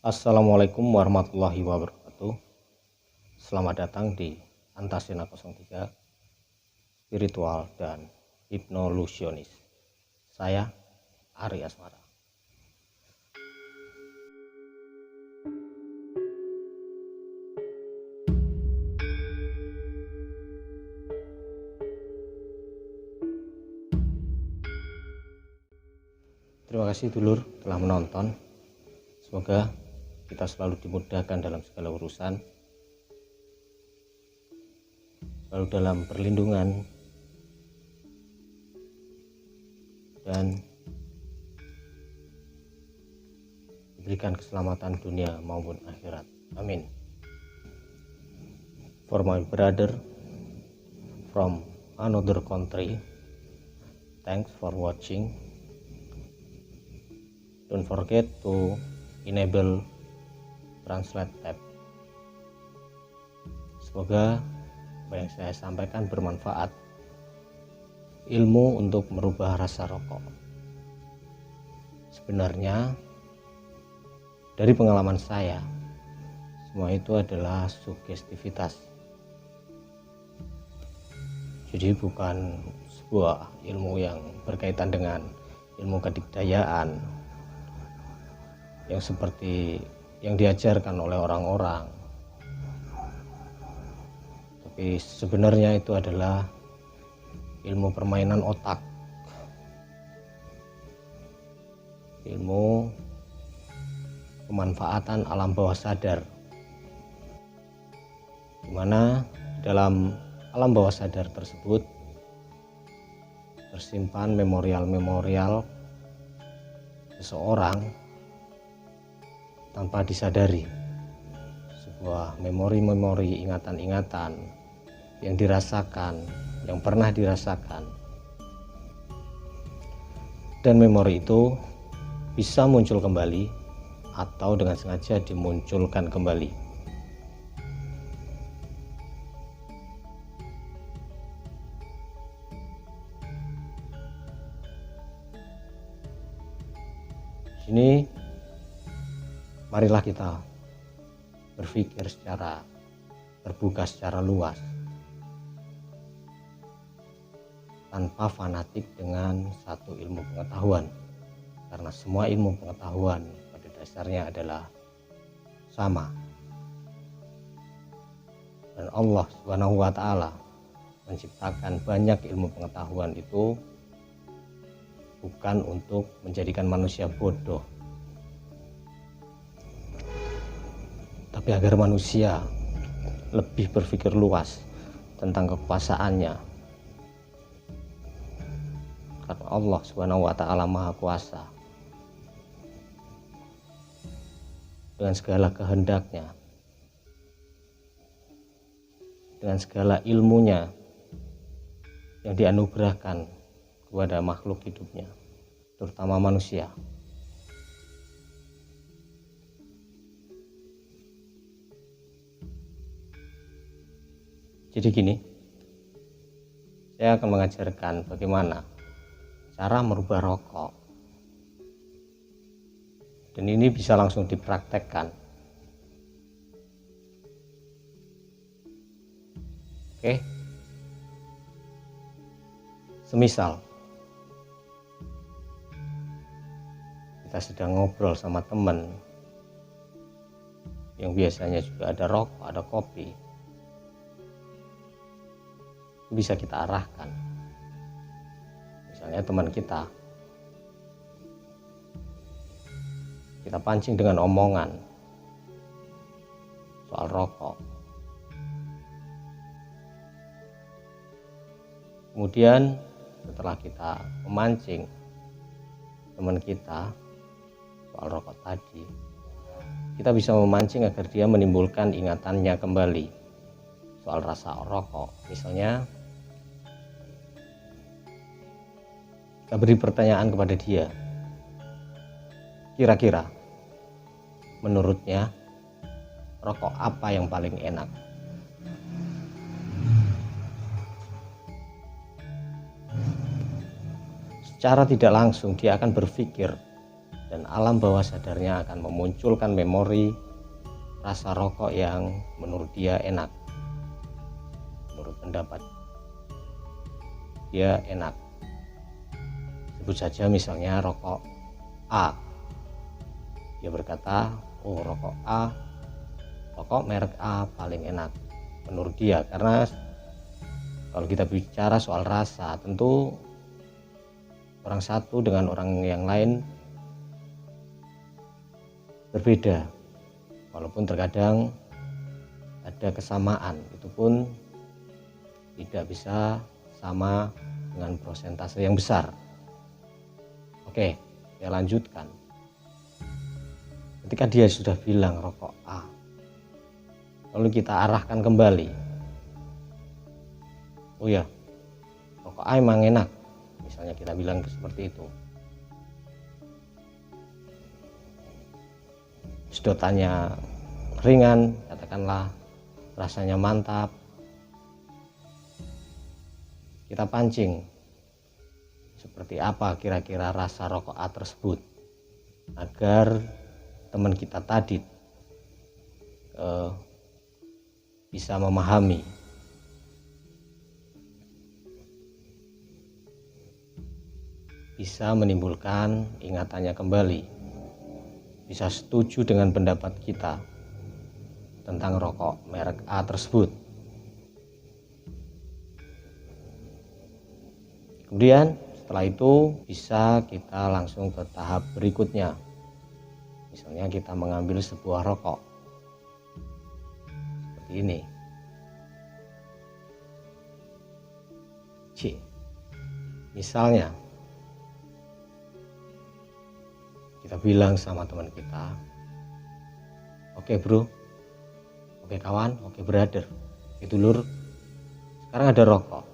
Assalamualaikum warahmatullahi wabarakatuh. Selamat datang di Antasena 03 Spiritual dan Hipnolusionis. Saya Ari Asmara. Terima kasih dulur telah menonton. Semoga kita selalu dimudahkan dalam segala urusan, selalu dalam perlindungan dan diberikan keselamatan dunia maupun akhirat. Amin. For my brother from another country, thanks for watching. Don't forget to enable translate tab. Semoga apa yang saya sampaikan bermanfaat, ilmu untuk merubah rasa rokok. Sebenarnya dari pengalaman saya, semua itu adalah sugestivitas. Jadi bukan sebuah ilmu yang berkaitan dengan ilmu kedikdayaan yang seperti yang diajarkan oleh orang-orang, tapi sebenarnya itu adalah ilmu permainan otak, ilmu pemanfaatan alam bawah sadar, di mana dalam alam bawah sadar tersebut tersimpan memorial-memorial seseorang tanpa disadari, sebuah memori-memori, ingatan-ingatan yang dirasakan, yang pernah dirasakan, dan memori itu bisa muncul kembali atau dengan sengaja dimunculkan kembali. Sini marilah kita berpikir secara terbuka, secara luas, tanpa fanatik dengan satu ilmu pengetahuan, karena semua ilmu pengetahuan pada dasarnya adalah sama, dan Allah Subhanahu wa Ta'ala menciptakan banyak ilmu pengetahuan itu bukan untuk menjadikan manusia bodoh, tapi agar manusia lebih berpikir luas tentang kekuasaannya, karena Allah Subhanahu wa Ta'ala Maha Kuasa dengan segala kehendaknya, dengan segala ilmunya yang dianugerahkan kepada makhluk hidupnya, terutama manusia. Jadi gini, saya akan mengajarkan bagaimana cara merubah rokok, dan ini bisa langsung dipraktekkan. Oke, semisal kita sedang ngobrol sama teman yang biasanya juga ada rokok, ada kopi, bisa kita arahkan. Misalnya teman kita pancing dengan omongan soal rokok, kemudian setelah kita memancing teman kita soal rokok tadi, kita bisa memancing agar dia menimbulkan ingatannya kembali soal rasa rokok. Misalnya kita beri pertanyaan kepada dia, kira-kira menurutnya rokok apa yang paling enak? Secara tidak langsung dia akan berpikir dan alam bawah sadarnya akan memunculkan memori rasa rokok yang menurut dia enak, menurut pendapat dia enak. Sebut saja misalnya rokok A. Dia berkata, oh rokok A, rokok merek A paling enak menurut dia. Karena kalau kita bicara soal rasa, tentu orang satu dengan orang yang lain berbeda, walaupun terkadang ada kesamaan, itu pun tidak bisa sama dengan persentase yang besar. Oke, saya lanjutkan. Ketika dia sudah bilang rokok A, lalu kita arahkan kembali, oh ya, rokok A emang enak, misalnya kita bilang seperti itu. Sedotannya ringan, katakanlah, rasanya mantap. Kita pancing, seperti apa kira-kira rasa rokok A tersebut, agar teman kita tadi bisa memahami. Bisa menimbulkan ingatannya kembali, bisa setuju dengan pendapat kita tentang rokok merek A tersebut. Kemudian setelah itu bisa kita langsung ke tahap berikutnya. Misalnya kita mengambil sebuah rokok seperti ini. C. Misalnya kita bilang sama teman kita, oke bro, oke kawan, oke brother, itu lur, sekarang ada rokok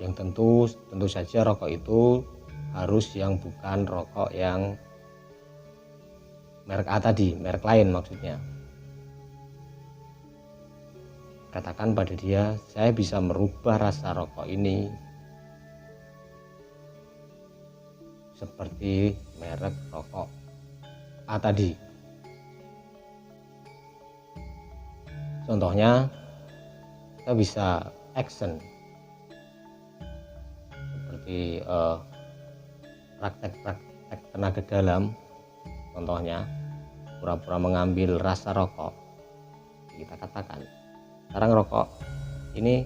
yang tentu saja rokok itu harus yang bukan rokok yang merek A tadi, merek lain maksudnya. Katakan pada dia, saya bisa merubah rasa rokok ini seperti merek rokok A tadi. Contohnya, kita bisa action seperti praktek-praktek tenaga dalam. Contohnya, pura-pura mengambil rasa rokok. Kita katakan, sekarang rokok ini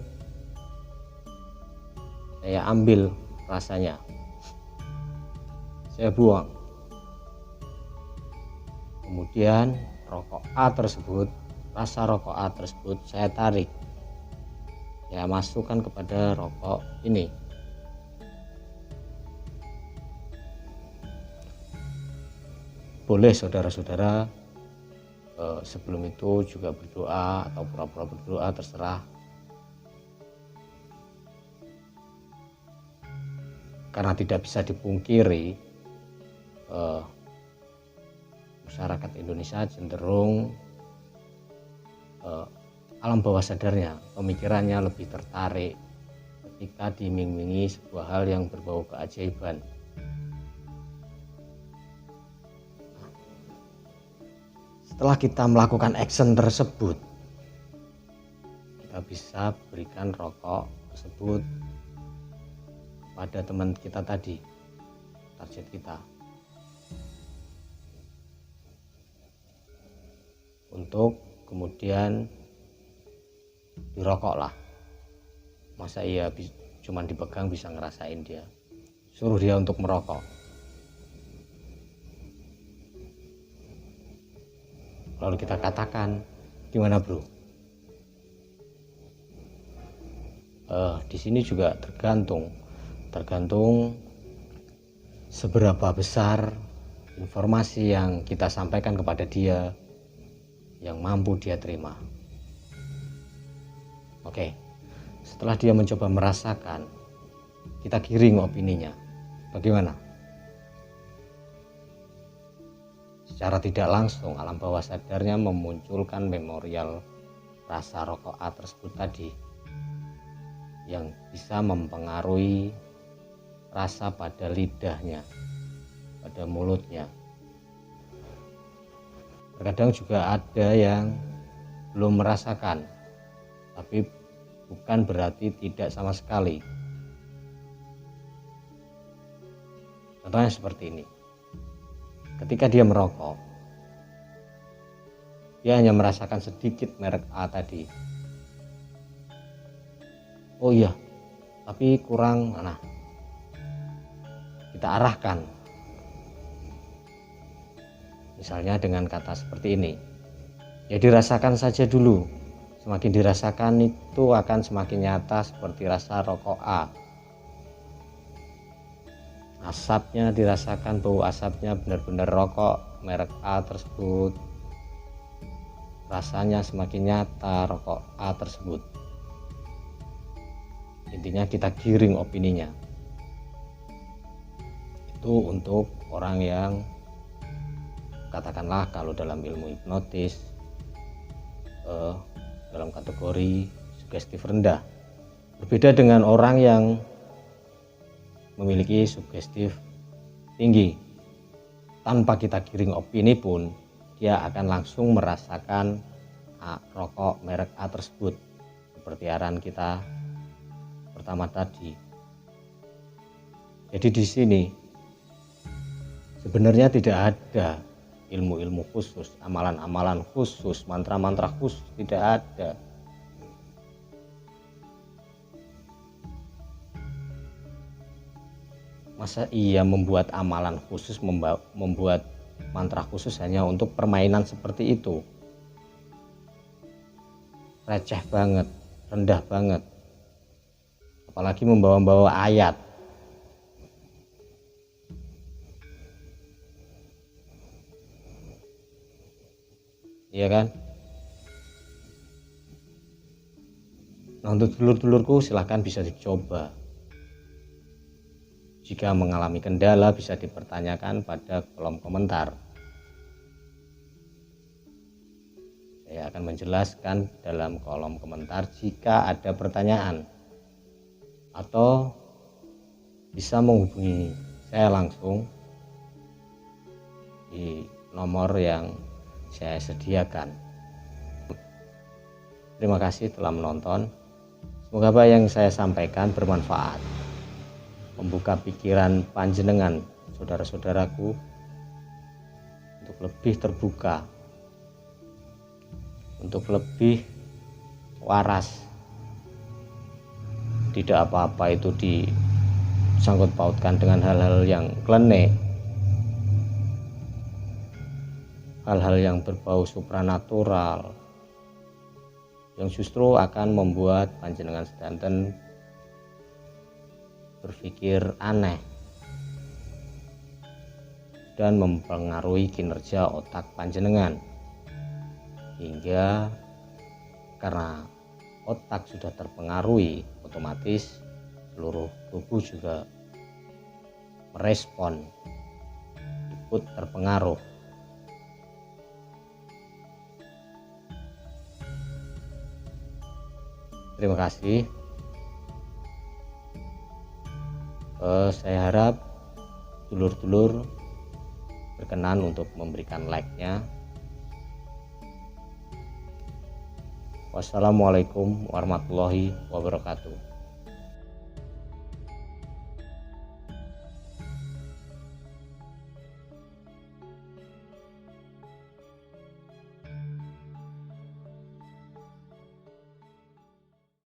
saya ambil rasanya, saya buang. Kemudian rokok A tersebut, rasa rokok A tersebut saya tarik, saya masukkan kepada rokok ini. Boleh saudara-saudara sebelum itu juga berdoa atau pura-pura berdoa, terserah. Karena tidak bisa dipungkiri, masyarakat Indonesia cenderung alam bawah sadarnya, pemikirannya lebih tertarik ketika diiming-imingi sebuah hal yang berbau keajaiban. Setelah kita melakukan action tersebut, kita bisa berikan rokok tersebut pada teman kita tadi, target kita, untuk kemudian dirokok lah. Masa iya cuma dipegang bisa ngerasain dia, suruh dia untuk merokok. Lalu kita katakan, gimana bro? Di sini juga tergantung seberapa besar informasi yang kita sampaikan kepada dia yang mampu dia terima. Oke, setelah dia mencoba merasakan, kita giring opininya. Bagaimana? Secara tidak langsung alam bawah sadarnya memunculkan memorial rasa rokok A tersebut tadi, yang bisa mempengaruhi rasa pada lidahnya pada mulutnya. Terkadang juga ada yang belum merasakan, tapi bukan berarti tidak sama sekali. Contohnya seperti ini. Ketika dia merokok, dia hanya merasakan sedikit merek A tadi. Oh iya, tapi kurang. Nah, kita arahkan. Misalnya dengan kata seperti ini. Ya dirasakan saja dulu. Semakin dirasakan itu akan semakin nyata seperti rasa rokok A. Asapnya dirasakan, bau asapnya benar-benar rokok merek A tersebut. Rasanya semakin nyata rokok A tersebut. Intinya kita giring opininya. Itu untuk orang yang katakanlah kalau dalam ilmu hipnotis dalam kategori sugestif rendah. Berbeda dengan orang yang memiliki sugestif tinggi. Tanpa kita giring opini pun dia akan langsung merasakan rokok merek A tersebut, seperti arahan kita pertama tadi. Jadi di sini sebenarnya tidak ada ilmu-ilmu khusus, amalan-amalan khusus, mantra-mantra khusus, tidak ada. Masa iya membuat amalan khusus, membuat mantra khusus hanya untuk permainan seperti itu? Receh banget, rendah banget. Apalagi membawa-bawa ayat. Iya kan? Nah, untuk dulur-dulurku silahkan bisa dicoba. Jika mengalami kendala bisa dipertanyakan pada kolom komentar. Saya akan menjelaskan dalam kolom komentar jika ada pertanyaan. Atau bisa menghubungi saya langsung di nomor yang saya sediakan. Terima kasih telah menonton. Semoga apa yang saya sampaikan bermanfaat, membuka pikiran panjenengan saudara-saudaraku untuk lebih terbuka, untuk lebih waras. Tidak apa-apa itu disangkut pautkan dengan hal-hal yang klenik, hal-hal yang berbau supranatural, yang justru akan membuat panjenengan sedanten berpikir aneh dan mempengaruhi kinerja otak panjenengan, hingga karena otak sudah terpengaruhi, otomatis seluruh tubuh juga merespon, ikut terpengaruh. Terima kasih. Saya harap dulur-dulur berkenan untuk memberikan like-nya. Wassalamualaikum warahmatullahi wabarakatuh.